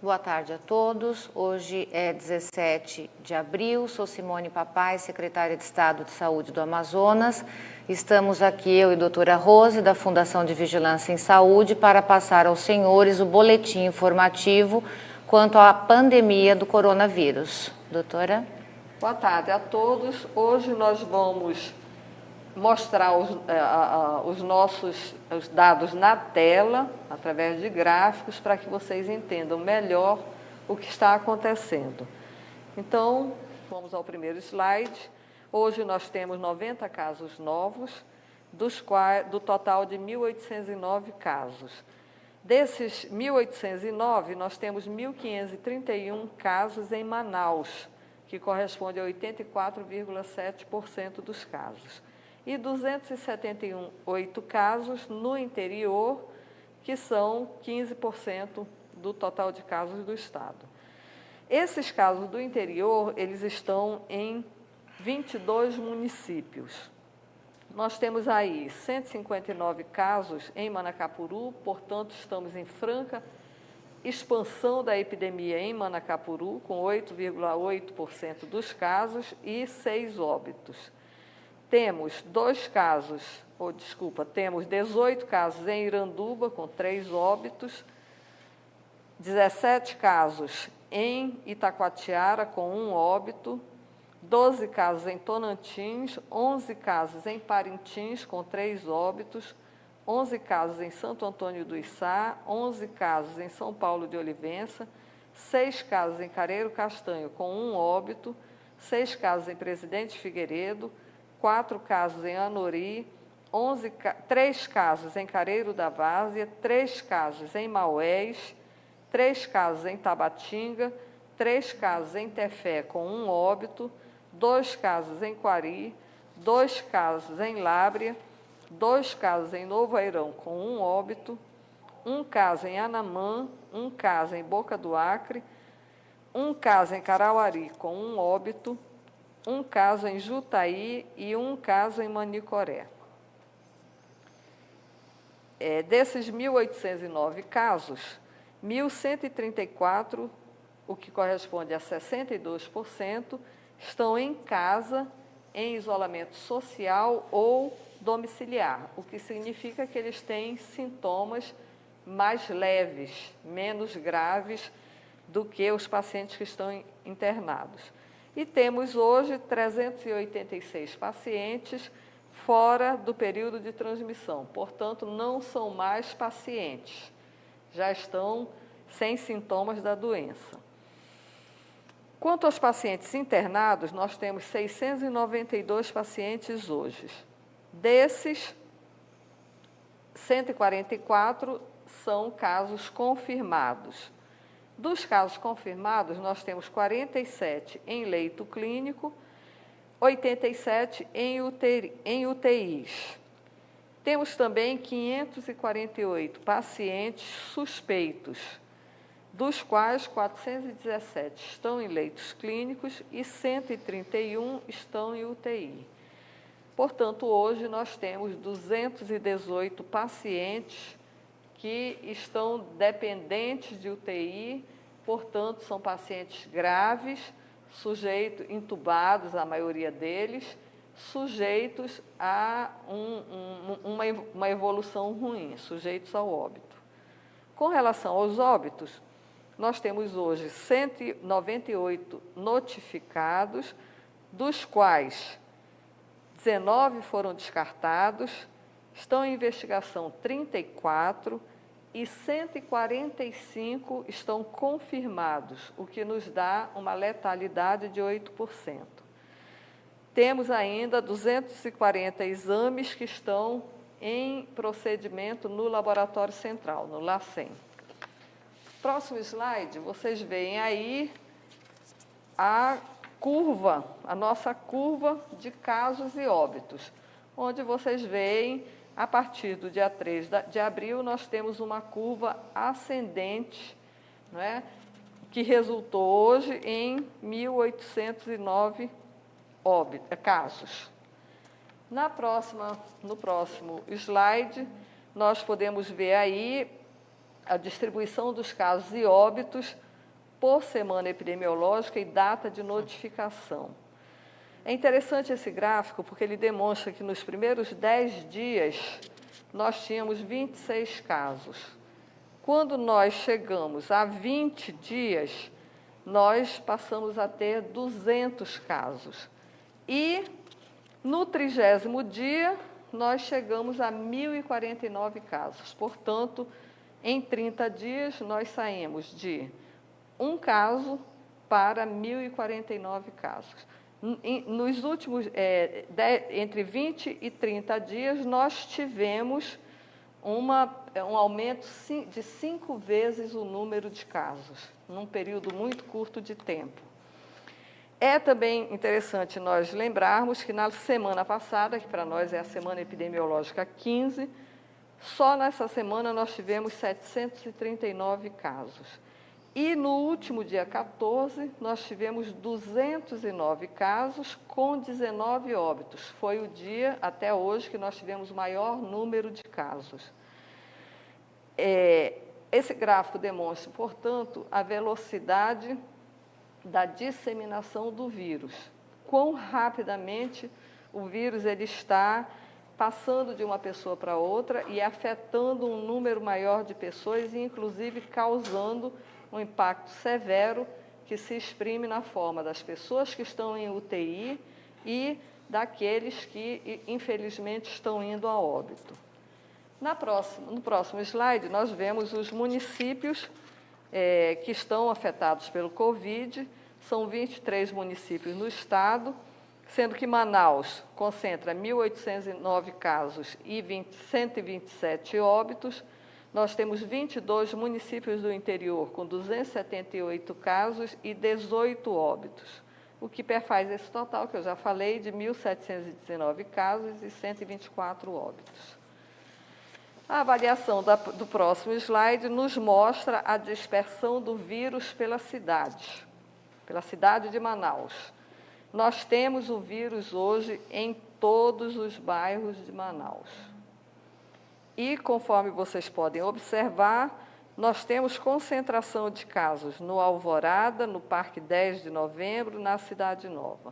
Boa tarde a todos. Hoje é 17 de abril, sou Simone Papai, secretária de Estado de Saúde do Amazonas. Estamos aqui, eu e a doutora Rose, da Fundação de Vigilância em Saúde, para passar aos senhores o boletim informativo quanto à pandemia do coronavírus. Doutora? Boa tarde a todos. Hoje nós vamos mostrar os dados na tela, através de gráficos, para que vocês entendam melhor o que está acontecendo. Então, vamos ao primeiro slide. Hoje nós temos 90 casos novos, do total de 1.809 casos. Desses 1.809, nós temos 1.531 casos em Manaus, que corresponde a 84,7% dos casos. E 278 casos no interior, que são 15% do total de casos do Estado. Esses casos do interior, eles estão em 22 municípios. Nós temos aí 159 casos em Manacapuru, portanto, estamos em franca expansão da epidemia em Manacapuru, com 8,8% dos casos e 6 óbitos. Temos 18 casos em Iranduba, com 3 óbitos, 17 casos em Itacoatiara, com 1 óbito, 12 casos em Tonantins, 11 casos em Parintins, com 3 óbitos, 11 casos em Santo Antônio do Içá, 11 casos em São Paulo de Olivença, 6 casos em Careiro Castanho, com 1 óbito, 6 casos em Presidente Figueiredo, 4 casos em Anori, 3 casos em Careiro da Várzea, 3 casos em Maués, 3 casos em Tabatinga, 3 casos em Tefé, com 1 óbito, 2 casos em Quari, 2 casos em Lábrea, 2 casos em Novo Airão, com 1 óbito, 1 caso em Anamã, 1 caso em Boca do Acre, 1 caso em Carauari, com 1 óbito, 1 caso em Jutaí e 1 caso em Manicoré. Desses 1.809 casos, 1.134, o que corresponde a 62%, estão em casa, em isolamento social ou domiciliar, o que significa que eles têm sintomas mais leves, menos graves do que os pacientes que estão internados. E temos hoje 386 pacientes fora do período de transmissão, portanto, não são mais pacientes, já estão sem sintomas da doença. Quanto aos pacientes internados, nós temos 692 pacientes hoje. Desses, 144 são casos confirmados. Dos casos confirmados, nós temos 47 em leito clínico, 87 em UTIs. Temos também 548 pacientes suspeitos, dos quais 417 estão em leitos clínicos e 131 estão em UTI. Portanto, hoje nós temos 218 pacientes que estão dependentes de UTI, portanto, são pacientes graves, intubados, a maioria deles, sujeitos a uma evolução ruim, sujeitos ao óbito. Com relação aos óbitos, nós temos hoje 198 notificados, dos quais 19 foram descartados, estão em investigação 34 e 145 estão confirmados, o que nos dá uma letalidade de 8%. Temos ainda 240 exames que estão em procedimento no Laboratório Central, no LACEN. Próximo slide, vocês veem aí a nossa curva de casos e óbitos, onde vocês veem, a partir do dia 3 de abril, nós temos uma curva ascendente, né, que resultou hoje em 1.809 casos. No próximo slide, nós podemos ver aí a distribuição dos casos e óbitos por semana epidemiológica e data de notificação. É interessante esse gráfico porque ele demonstra que nos primeiros 10 dias nós tínhamos 26 casos. Quando nós chegamos a 20 dias, nós passamos a ter 200 casos. E no 30º dia, nós chegamos a 1.049 casos. Portanto, em 30 dias, nós saímos de um caso para 1.049 casos. Nos últimos, entre 20 e 30 dias, nós tivemos um aumento de 5 vezes o número de casos, num período muito curto de tempo. É também interessante nós lembrarmos que na semana passada, que para nós é a semana epidemiológica 15, só nessa semana nós tivemos 739 casos. E no último dia 14, nós tivemos 209 casos com 19 óbitos. Foi o dia, até hoje, que nós tivemos o maior número de casos. Esse gráfico demonstra, portanto, a velocidade da disseminação do vírus. Quão rapidamente o vírus ele está passando de uma pessoa para outra e afetando um número maior de pessoas e, inclusive, causando um impacto severo que se exprime na forma das pessoas que estão em UTI e daqueles que, infelizmente, estão indo a óbito. No próximo slide, nós vemos os municípios que estão afetados pelo Covid. São 23 municípios no estado, sendo que Manaus concentra 1.809 casos e 127 óbitos. Nós temos 22 municípios do interior com 278 casos e 18 óbitos, o que perfaz esse total, que eu já falei, de 1.719 casos e 124 óbitos. A avaliação do próximo slide nos mostra a dispersão do vírus pela cidade de Manaus. Nós temos o vírus hoje em todos os bairros de Manaus. E, conforme vocês podem observar, nós temos concentração de casos no Alvorada, no Parque 10 de Novembro, na Cidade Nova.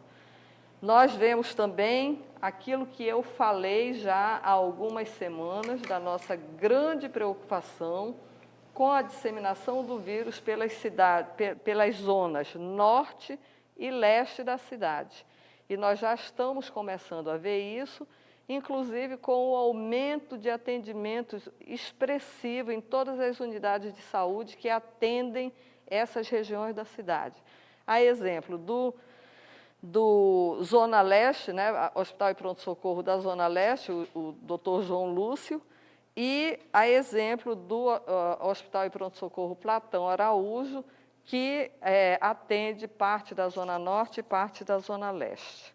Nós vemos também aquilo que eu falei já há algumas semanas, da nossa grande preocupação com a disseminação do vírus pelas zonas norte e leste da cidade. E nós já estamos começando a ver isso, inclusive com o aumento de atendimentos expressivo em todas as unidades de saúde que atendem essas regiões da cidade. A exemplo do Zona Leste, né, Hospital e Pronto-Socorro da Zona Leste, o Dr. João Lúcio, e a exemplo do Hospital e Pronto-Socorro Platão Araújo, que atende parte da Zona Norte e parte da Zona Leste.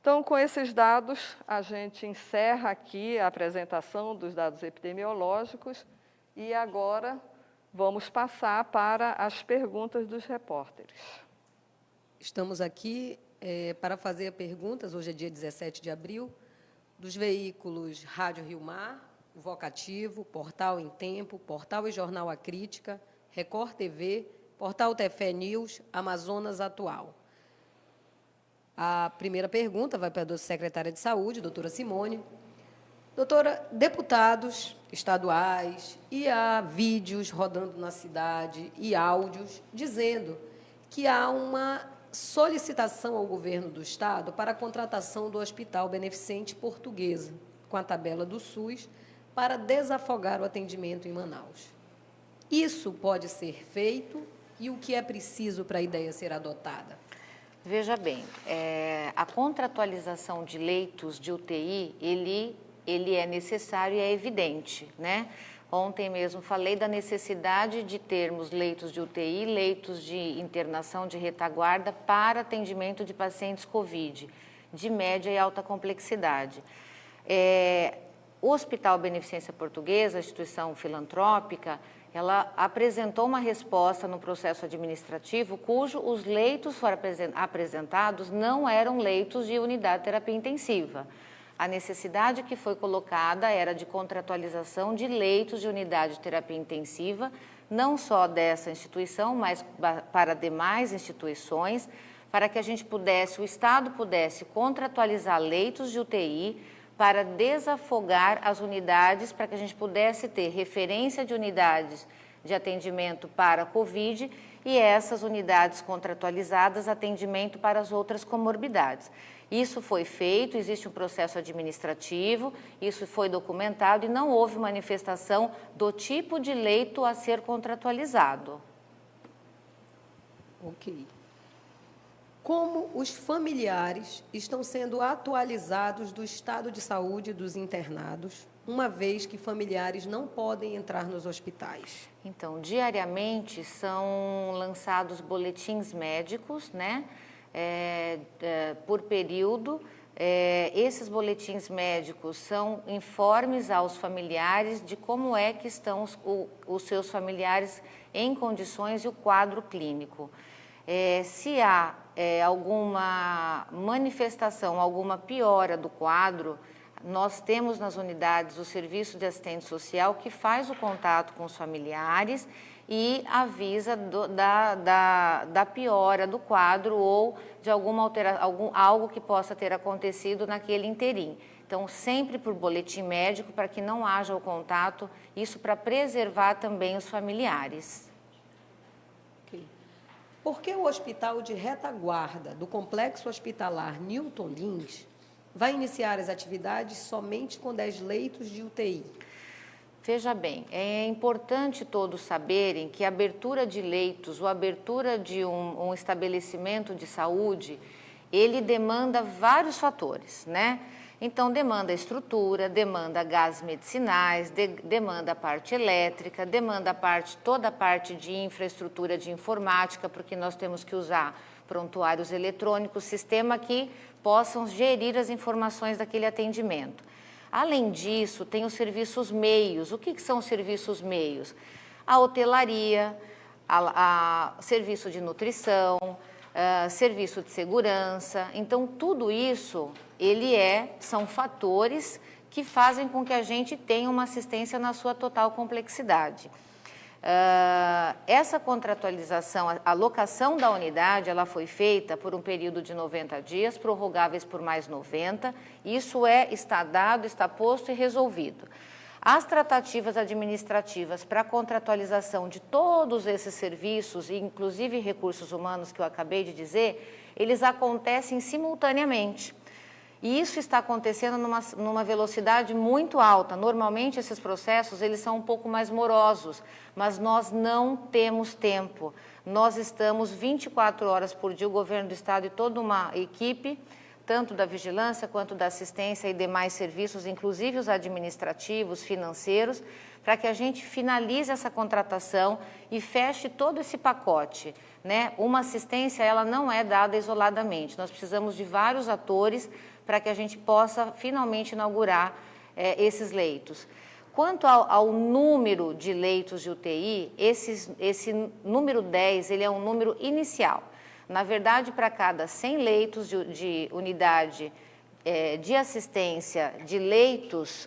Então, com esses dados, a gente encerra aqui a apresentação dos dados epidemiológicos e agora vamos passar para as perguntas dos repórteres. Estamos aqui para fazer perguntas, hoje é dia 17 de abril, dos veículos Rádio Rio Mar, Vocativo, Portal em Tempo, Portal e Jornal A Crítica, Record TV, Portal Tefé News, Amazonas Atual. A primeira pergunta vai para a secretária de Saúde, doutora Simone. Doutora, deputados estaduais e há vídeos rodando na cidade e áudios dizendo que há uma solicitação ao governo do Estado para a contratação do Hospital Beneficente Portuguesa, com a tabela do SUS, para desafogar o atendimento em Manaus. Isso pode ser feito e o que é preciso para a ideia ser adotada? Veja bem, a contratualização de leitos de UTI, ele é necessário e é evidente, né? Ontem mesmo falei da necessidade de termos leitos de UTI, leitos de internação de retaguarda para atendimento de pacientes COVID, de média e alta complexidade. O Hospital Beneficência Portuguesa, a instituição filantrópica, ela apresentou uma resposta no processo administrativo cujo os leitos foram apresentados não eram leitos de unidade de terapia intensiva. A necessidade que foi colocada era de contratualização de leitos de unidade de terapia intensiva, não só dessa instituição, mas para demais instituições, para que a gente pudesse, o Estado pudesse contratualizar leitos de UTI para desafogar as unidades, para que a gente pudesse ter referência de unidades de atendimento para a Covid e essas unidades contratualizadas, atendimento para as outras comorbidades. Isso foi feito, existe um processo administrativo, isso foi documentado e não houve manifestação do tipo de leito a ser contratualizado. Ok. Como os familiares estão sendo atualizados do estado de saúde dos internados, uma vez que familiares não podem entrar nos hospitais? Então, diariamente são lançados boletins médicos, né? Por período. Esses boletins médicos são informes aos familiares de como é que estão os seus familiares em condições e o quadro clínico. Se há alguma manifestação, alguma piora do quadro, nós temos nas unidades o serviço de assistente social que faz o contato com os familiares e avisa da piora do quadro ou de alguma alteração, algo que possa ter acontecido naquele interim. Então, sempre por boletim médico, para que não haja o contato, isso para preservar também os familiares. Okay. Por que o Hospital de Retaguarda do Complexo Hospitalar Newton Lins vai iniciar as atividades somente com 10 leitos de UTI? Veja bem, é importante todos saberem que a abertura de leitos ou a abertura de um estabelecimento de saúde, ele demanda vários fatores, né? Então, demanda estrutura, demanda gases medicinais, demanda a parte elétrica, demanda toda a parte de infraestrutura de informática, porque nós temos que usar prontuários eletrônicos, sistema que possam gerir as informações daquele atendimento. Além disso, tem os serviços meios. O que são os serviços meios? A hotelaria, serviço de nutrição, serviço de segurança. Então, tudo isso, são fatores que fazem com que a gente tenha uma assistência na sua total complexidade. Essa contratualização, a locação da unidade, ela foi feita por um período de 90 dias, prorrogáveis por mais 90, isso está dado, está posto e resolvido. As tratativas administrativas para a contratualização de todos esses serviços, inclusive recursos humanos que eu acabei de dizer, eles acontecem simultaneamente. E isso está acontecendo numa velocidade muito alta. Normalmente, esses processos eles são um pouco mais morosos, mas nós não temos tempo. Nós estamos 24 horas por dia, o governo do estado e toda uma equipe, tanto da vigilância quanto da assistência e demais serviços, inclusive os administrativos, financeiros, para que a gente finalize essa contratação e feche todo esse pacote, né? Uma assistência, ela não é dada isoladamente. Nós precisamos de vários atores para que a gente possa finalmente inaugurar esses leitos. Quanto ao número de leitos de UTI, esse número 10, ele é um número inicial. Na verdade, para cada 100 leitos de unidade de assistência de leitos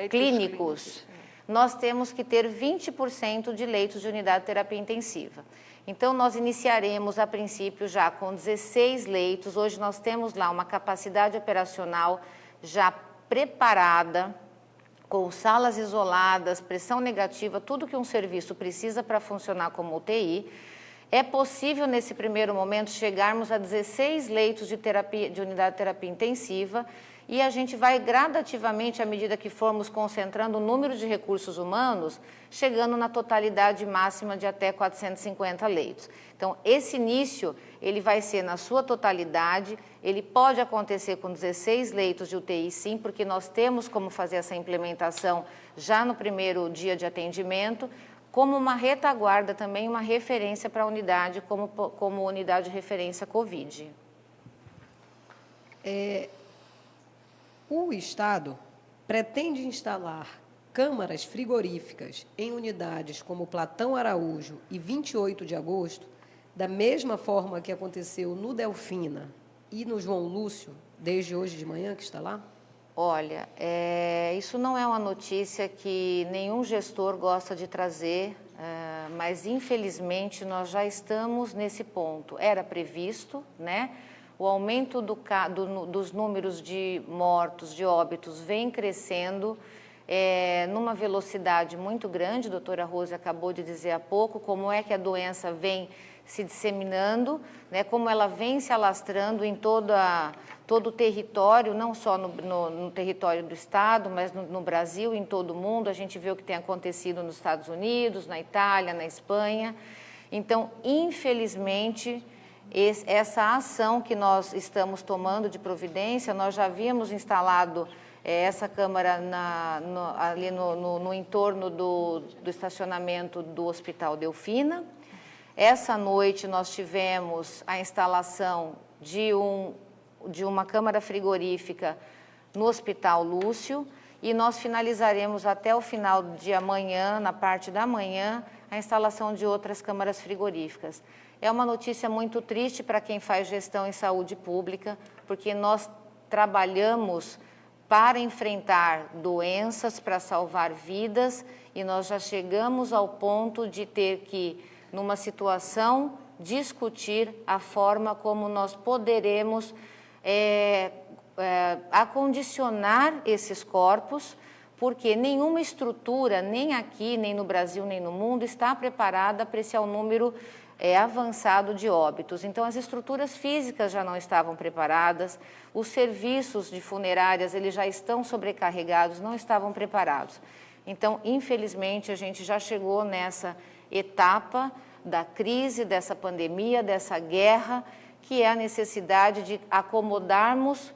clínicos, nós temos que ter 20% de leitos de unidade de terapia intensiva. Então, nós iniciaremos, a princípio, já com 16 leitos. Hoje nós temos lá uma capacidade operacional já preparada, com salas isoladas, pressão negativa, tudo que um serviço precisa para funcionar como UTI. É possível, nesse primeiro momento, chegarmos a 16 leitos de unidade de terapia intensiva e a gente vai gradativamente, à medida que formos concentrando o número de recursos humanos, chegando na totalidade máxima de até 450 leitos. Então, esse início, ele vai ser na sua totalidade, ele pode acontecer com 16 leitos de UTI, sim, porque nós temos como fazer essa implementação já no primeiro dia de atendimento, como uma retaguarda também, uma referência para a unidade, como unidade de referência COVID. O Estado pretende instalar câmaras frigoríficas em unidades como Platão Araújo e 28 de agosto, da mesma forma que aconteceu no Delfina e no João Lúcio, desde hoje de manhã que está lá? Olha, isso não é uma notícia que nenhum gestor gosta de trazer, mas infelizmente nós já estamos nesse ponto. Era previsto, né? O aumento dos números de mortos, de óbitos, vem crescendo numa velocidade muito grande. A doutora Rose acabou de dizer há pouco como é que a doença vem se disseminando, né, como ela vem se alastrando em todo o território, não só no território do Estado, mas no Brasil, em todo o mundo. A gente vê o que tem acontecido nos Estados Unidos, na Itália, na Espanha. Então, infelizmente, essa ação que nós estamos tomando de providência, nós já havíamos instalado essa câmara ali no entorno do estacionamento do Hospital Delfina. Essa noite nós tivemos a instalação de uma câmara frigorífica no Hospital Lúcio e nós finalizaremos até o final de amanhã, na parte da manhã, a instalação de outras câmaras frigoríficas. É uma notícia muito triste para quem faz gestão em saúde pública, porque nós trabalhamos para enfrentar doenças, para salvar vidas, e nós já chegamos ao ponto de ter que, numa situação, discutir a forma como nós poderemos acondicionar esses corpos, porque nenhuma estrutura, nem aqui, nem no Brasil, nem no mundo, está preparada para esse número avançado de óbitos. Então, as estruturas físicas já não estavam preparadas, os serviços de funerárias eles já estão sobrecarregados, não estavam preparados. Então, infelizmente, a gente já chegou nessa etapa da crise, dessa pandemia, dessa guerra, que é a necessidade de acomodarmos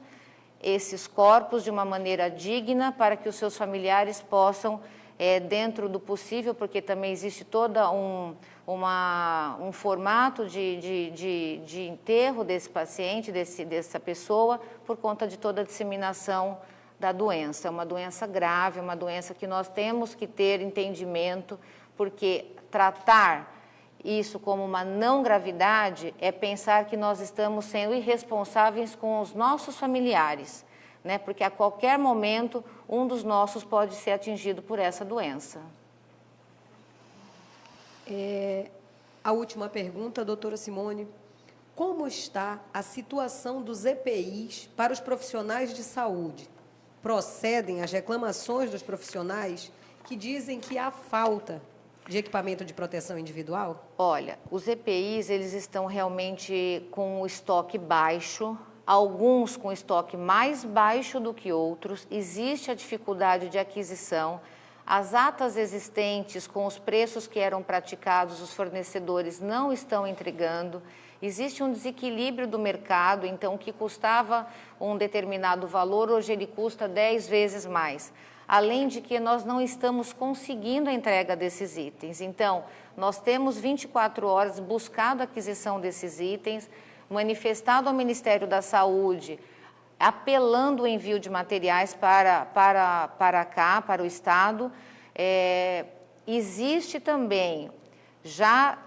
esses corpos de uma maneira digna para que os seus familiares possam, dentro do possível, porque também existe todo um formato de enterro desse paciente, dessa pessoa, por conta de toda a disseminação da doença. É uma doença grave, uma doença que nós temos que ter entendimento, porque tratar isso como uma não gravidade é pensar que nós estamos sendo irresponsáveis com os nossos familiares, né? Porque a qualquer momento um dos nossos pode ser atingido por essa doença. A última pergunta, doutora Simone. Como está a situação dos EPIs para os profissionais de saúde? Procedem as reclamações dos profissionais que dizem que há falta de equipamento de proteção individual? Olha, os EPIs eles estão realmente com o estoque baixo, alguns com estoque mais baixo do que outros, existe a dificuldade de aquisição, as atas existentes com os preços que eram praticados, os fornecedores não estão entregando, existe um desequilíbrio do mercado, então o que custava um determinado valor, hoje ele custa 10 vezes mais. Além de que nós não estamos conseguindo a entrega desses itens. Então, nós temos 24 horas buscado a aquisição desses itens, manifestado ao Ministério da Saúde, apelando o envio de materiais para cá, para o Estado. Existe também, já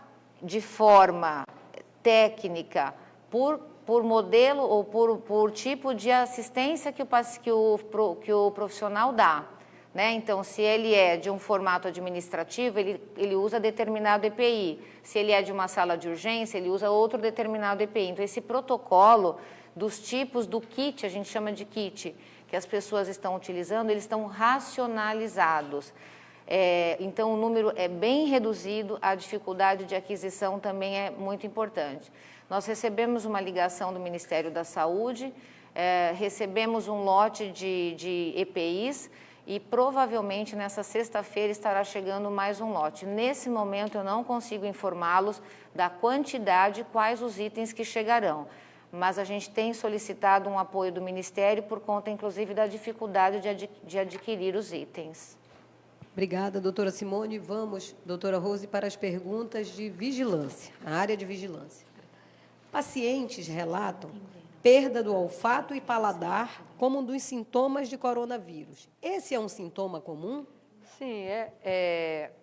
de forma técnica, por modelo ou por tipo de assistência que o profissional dá, né? Então, se ele é de um formato administrativo, ele usa determinado EPI. Se ele é de uma sala de urgência, ele usa outro determinado EPI. Então, esse protocolo dos tipos do kit, a gente chama de kit, que as pessoas estão utilizando, eles estão racionalizados. Então, o número é bem reduzido, a dificuldade de aquisição também é muito importante. Nós recebemos uma ligação do Ministério da Saúde, recebemos um lote de EPIs e provavelmente nessa sexta-feira estará chegando mais um lote. Nesse momento eu não consigo informá-los da quantidade, quais os itens que chegarão, mas a gente tem solicitado um apoio do Ministério por conta, inclusive, da dificuldade de adquirir os itens. Obrigada, doutora Simone. Vamos, doutora Rose, para as perguntas de vigilância, a área de vigilância. Pacientes relatam perda do olfato e paladar como um dos sintomas de coronavírus. Esse é um sintoma comum? Sim,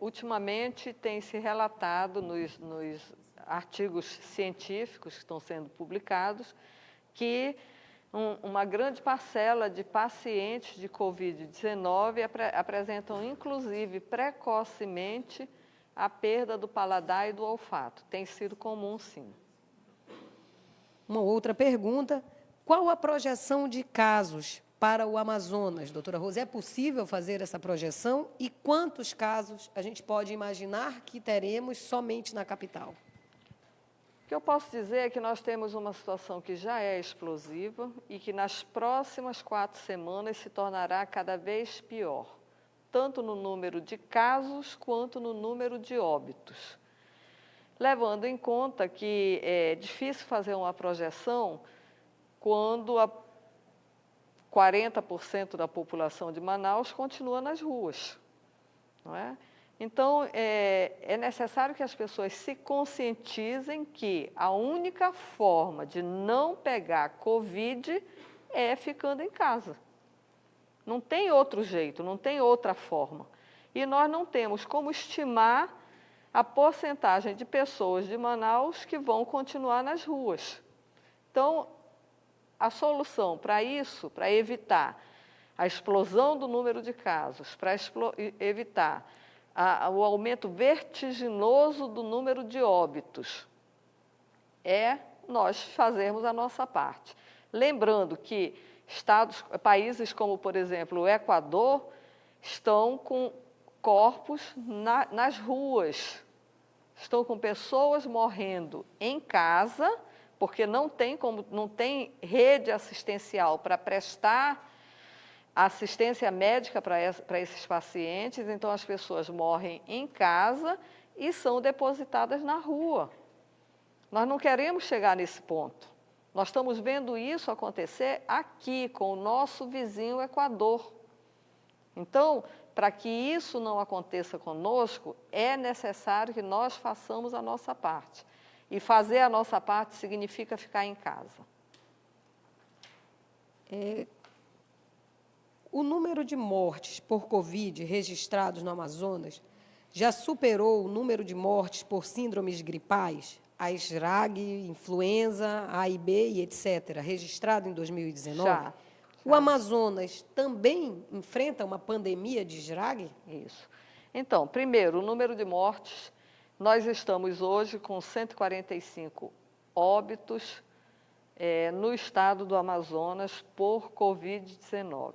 ultimamente tem se relatado nos artigos científicos que estão sendo publicados que uma grande parcela de pacientes de Covid-19 apresentam, inclusive, precocemente, a perda do paladar e do olfato. Tem sido comum, sim. Uma outra pergunta: qual a projeção de casos para o Amazonas, doutora Rose? É possível fazer essa projeção? E quantos casos a gente pode imaginar que teremos somente na capital? O que eu posso dizer é que nós temos uma situação que já é explosiva e que nas próximas 4 semanas se tornará cada vez pior, tanto no número de casos quanto no número de óbitos. Levando em conta que é difícil fazer uma projeção quando 40% da população de Manaus continua nas ruas, não é? Então, é necessário que as pessoas se conscientizem que a única forma de não pegar Covid é ficando em casa. Não tem outro jeito, não tem outra forma. E nós não temos como estimar a porcentagem de pessoas de Manaus que vão continuar nas ruas. Então, a solução para isso, para evitar a explosão do número de casos, para evitar o aumento vertiginoso do número de óbitos, é nós fazermos a nossa parte. Lembrando que países como, por exemplo, o Equador, estão com corpos nas ruas, estão com pessoas morrendo em casa, porque não tem rede assistencial para prestar assistência médica para esses pacientes, então as pessoas morrem em casa e são depositadas na rua. Nós não queremos chegar nesse ponto. Nós estamos vendo isso acontecer aqui, com o nosso vizinho Equador. Então, para que isso não aconteça conosco, é necessário que nós façamos a nossa parte. E fazer a nossa parte significa ficar em casa. O número de mortes por Covid registrados no Amazonas já superou o número de mortes por síndromes gripais, a SRAG, influenza, A e B e etc., registrado em 2019? Já. O Amazonas também enfrenta uma pandemia de SRAG? Isso. Então, primeiro, o número de mortes, nós estamos hoje com 145 óbitos no estado do Amazonas por Covid-19.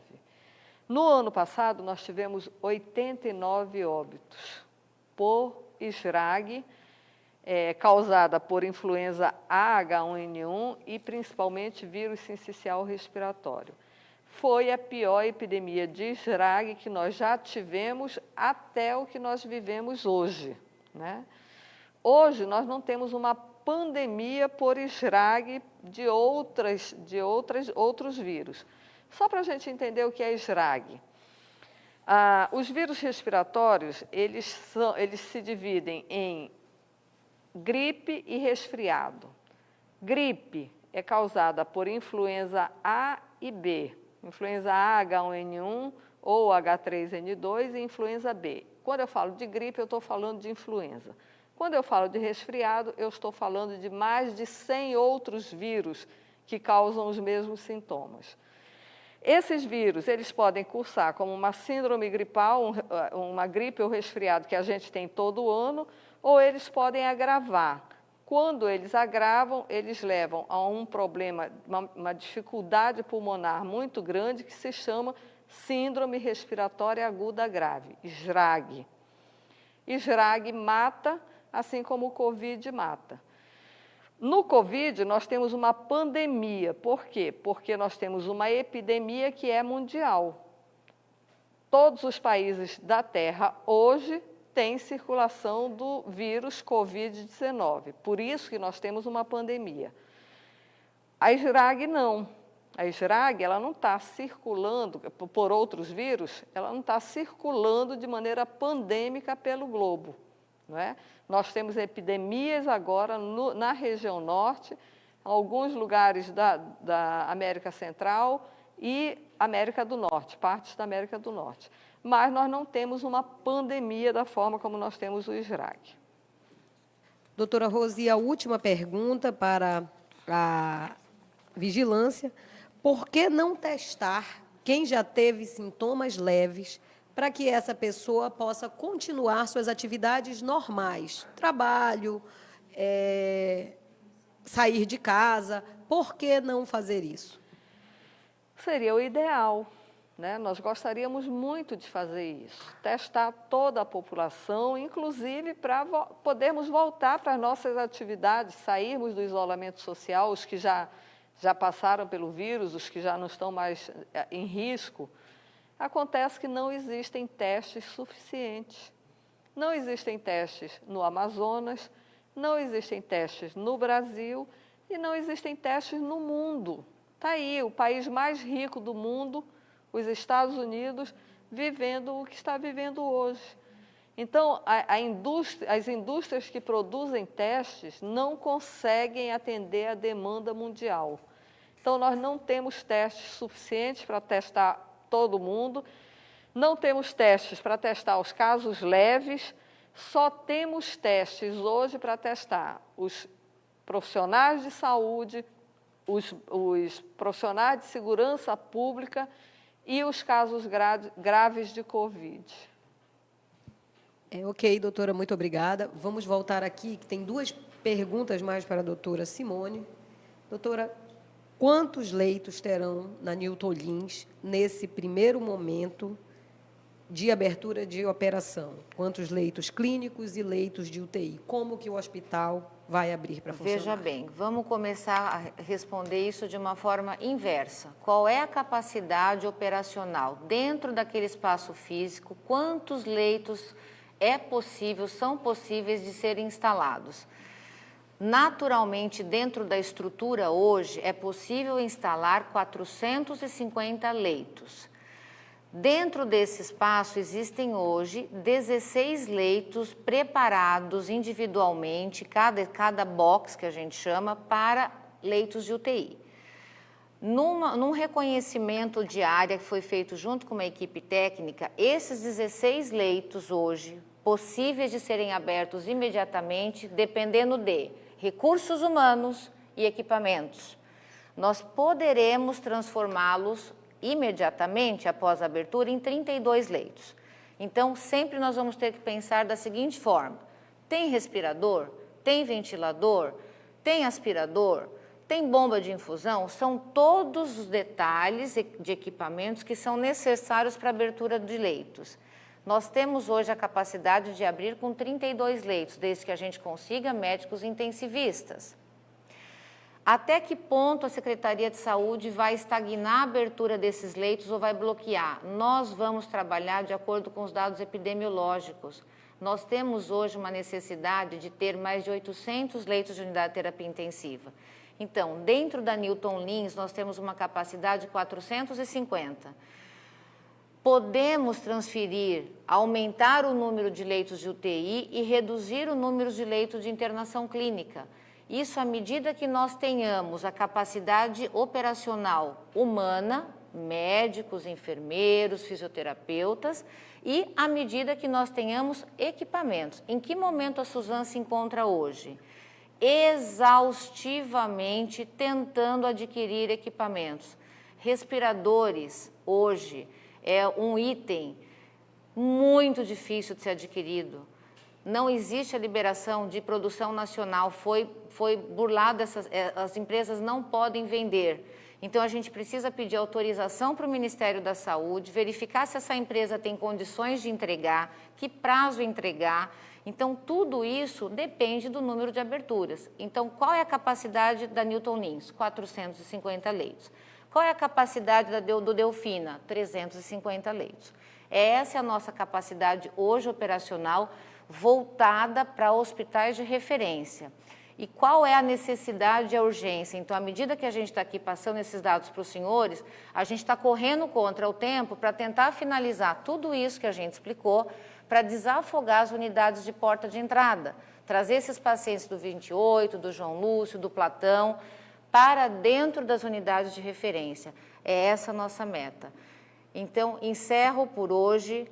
No ano passado, nós tivemos 89 óbitos por SRAG, causada por influenza A/H1N1 e principalmente vírus sincicial respiratório. Foi a pior epidemia de SRAG que nós já tivemos até o que nós vivemos hoje, né? Hoje, nós não temos uma pandemia por SRAG de outros vírus. Só para a gente entender o que é SRAG. Os vírus respiratórios, eles se dividem em gripe e resfriado. Gripe é causada por influenza A e B, influenza A, H1N1 ou H3N2 e influenza B. Quando eu falo de gripe, eu estou falando de influenza. Quando eu falo de resfriado, eu estou falando de mais de 100 outros vírus que causam os mesmos sintomas. Esses vírus, eles podem cursar como uma síndrome gripal, uma gripe ou resfriado que a gente tem todo ano, ou eles podem agravar. Quando eles agravam, eles levam a um problema, uma dificuldade pulmonar muito grande que se chama Síndrome Respiratória Aguda Grave, SRAG. SRAG mata, assim como o Covid mata. No Covid, nós temos uma pandemia. Por quê? Porque nós temos uma epidemia que é mundial. Todos os países da Terra hoje têm circulação do vírus Covid-19. Por isso que nós temos uma pandemia. A SRAG não. A SRAG, ela não está circulando, por outros vírus, ela não está circulando de maneira pandêmica pelo globo. Não é? Nós temos epidemias agora na região norte, alguns lugares da América Central e América do Norte, partes da América do Norte. Mas nós não temos uma pandemia da forma como nós temos o SRAG. Doutora Rose, a última pergunta para a vigilância. por que não testar quem já teve sintomas leves para que essa pessoa possa continuar suas atividades normais? Trabalho, sair de casa. Por que não fazer isso? Seria o ideal, né? Nós gostaríamos muito de fazer isso, testar toda a população, inclusive para podermos voltar para as nossas atividades, sairmos do isolamento social, os que já passaram pelo vírus, os que já não estão mais em risco. Acontece que não existem testes suficientes. Não existem testes no Amazonas, não existem testes no Brasil e não existem testes no mundo. Está aí o país mais rico do mundo, os Estados Unidos, vivendo o que está vivendo hoje. Então, as indústrias que produzem testes não conseguem atender a demanda mundial. Então, nós não temos testes suficientes para testar todo mundo, não temos testes para testar os casos leves, só temos testes hoje para testar os profissionais de saúde, os profissionais de segurança pública e os casos graves de Covid. Ok, doutora, muito obrigada. Vamos voltar aqui, que tem 2 perguntas mais para a doutora Simone. Doutora, quantos leitos terão na Newton Lins nesse primeiro momento de abertura de operação? Quantos leitos clínicos e leitos de UTI? Como que o hospital vai abrir para funcionar? Veja bem, vamos começar a responder isso de uma forma inversa. Qual é a capacidade operacional dentro daquele espaço físico? Quantos leitos são possíveis de serem instalados? Naturalmente, dentro da estrutura hoje, é possível instalar 450 leitos. Dentro desse espaço existem hoje 16 leitos preparados individualmente, cada box que a gente chama, para leitos de UTI. Num reconhecimento de área que foi feito junto com uma equipe técnica, esses 16 leitos hoje, possíveis de serem abertos imediatamente, dependendo de recursos humanos e equipamentos. Nós poderemos transformá-los imediatamente após a abertura em 32 leitos. Então, sempre nós vamos ter que pensar da seguinte forma: tem respirador? Tem ventilador? Tem aspirador? Tem bomba de infusão? São todos os detalhes de equipamentos que são necessários para a abertura de leitos. Nós temos hoje a capacidade de abrir com 32 leitos, desde que a gente consiga médicos intensivistas. Até que ponto a Secretaria de Saúde vai estagnar a abertura desses leitos ou vai bloquear? Nós vamos trabalhar de acordo com os dados epidemiológicos. Nós temos hoje uma necessidade de ter mais de 800 leitos de unidade de terapia intensiva. Então, dentro da Newton Lins, nós temos uma capacidade de 450. Podemos transferir, aumentar o número de leitos de UTI e reduzir o número de leitos de internação clínica. Isso à medida que nós tenhamos a capacidade operacional humana, médicos, enfermeiros, fisioterapeutas, e à medida que nós tenhamos equipamentos. Em que momento a Suzano se encontra hoje? Exaustivamente tentando adquirir equipamentos. Respiradores, hoje, é um item muito difícil de ser adquirido. Não existe a liberação de produção nacional, foi burlada, as empresas não podem vender. Então, a gente precisa pedir autorização para o Ministério da Saúde, verificar se essa empresa tem condições de entregar, que prazo entregar. Então, tudo isso depende do número de aberturas. Então, qual é a capacidade da Newton Lins? 450 leitos. Qual é a capacidade do Delfina? 350 leitos. Essa é a nossa capacidade hoje operacional, voltada para hospitais de referência. E qual é a necessidade e a urgência? Então, à medida que a gente está aqui passando esses dados para os senhores, a gente está correndo contra o tempo para tentar finalizar tudo isso que a gente explicou, para desafogar as unidades de porta de entrada, trazer esses pacientes do 28, do João Lúcio, do Platão, para dentro das unidades de referência. É essa a nossa meta. Então, encerro por hoje.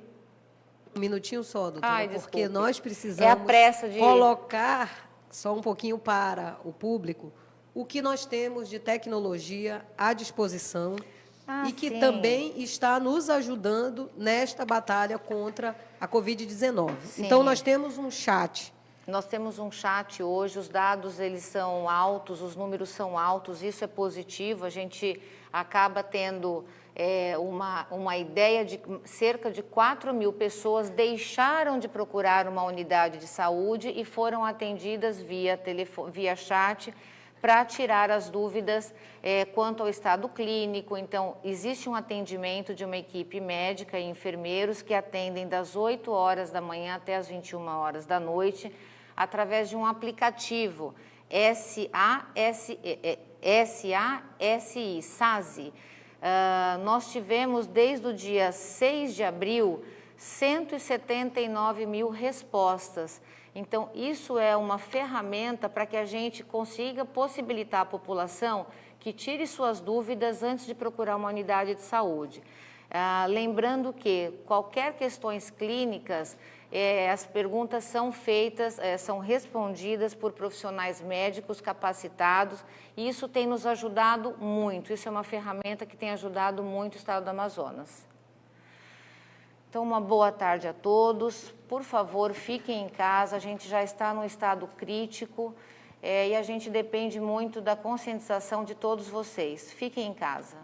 Um minutinho só, doutora, porque nós precisamos é a pressa de colocar, só um pouquinho para o público, o que nós temos de tecnologia à disposição e que sim. também está nos ajudando nesta batalha contra a Covid-19. Sim. Então, nós temos um chat. Nós temos um chat hoje, os dados eles são altos, os números são altos, isso é positivo, a gente acaba tendo uma ideia de cerca de 4.000 pessoas deixaram de procurar uma unidade de saúde e foram atendidas via chat para tirar as dúvidas quanto ao estado clínico. Então, existe um atendimento de uma equipe médica e enfermeiros que atendem das 8 horas da manhã até as 21 horas da noite, através de um aplicativo SASI. Nós tivemos, desde o dia 6 de abril, 179.000 respostas. Então, isso é uma ferramenta para que a gente consiga possibilitar à população que tire suas dúvidas antes de procurar uma unidade de saúde. Lembrando que qualquer questões clínicas, as perguntas são feitas, são respondidas por profissionais médicos capacitados e isso tem nos ajudado muito. Isso é uma ferramenta que tem ajudado muito o estado do Amazonas. Então, uma boa tarde a todos. Por favor, fiquem em casa, a gente já está num estado crítico e a gente depende muito da conscientização de todos vocês. Fiquem em casa.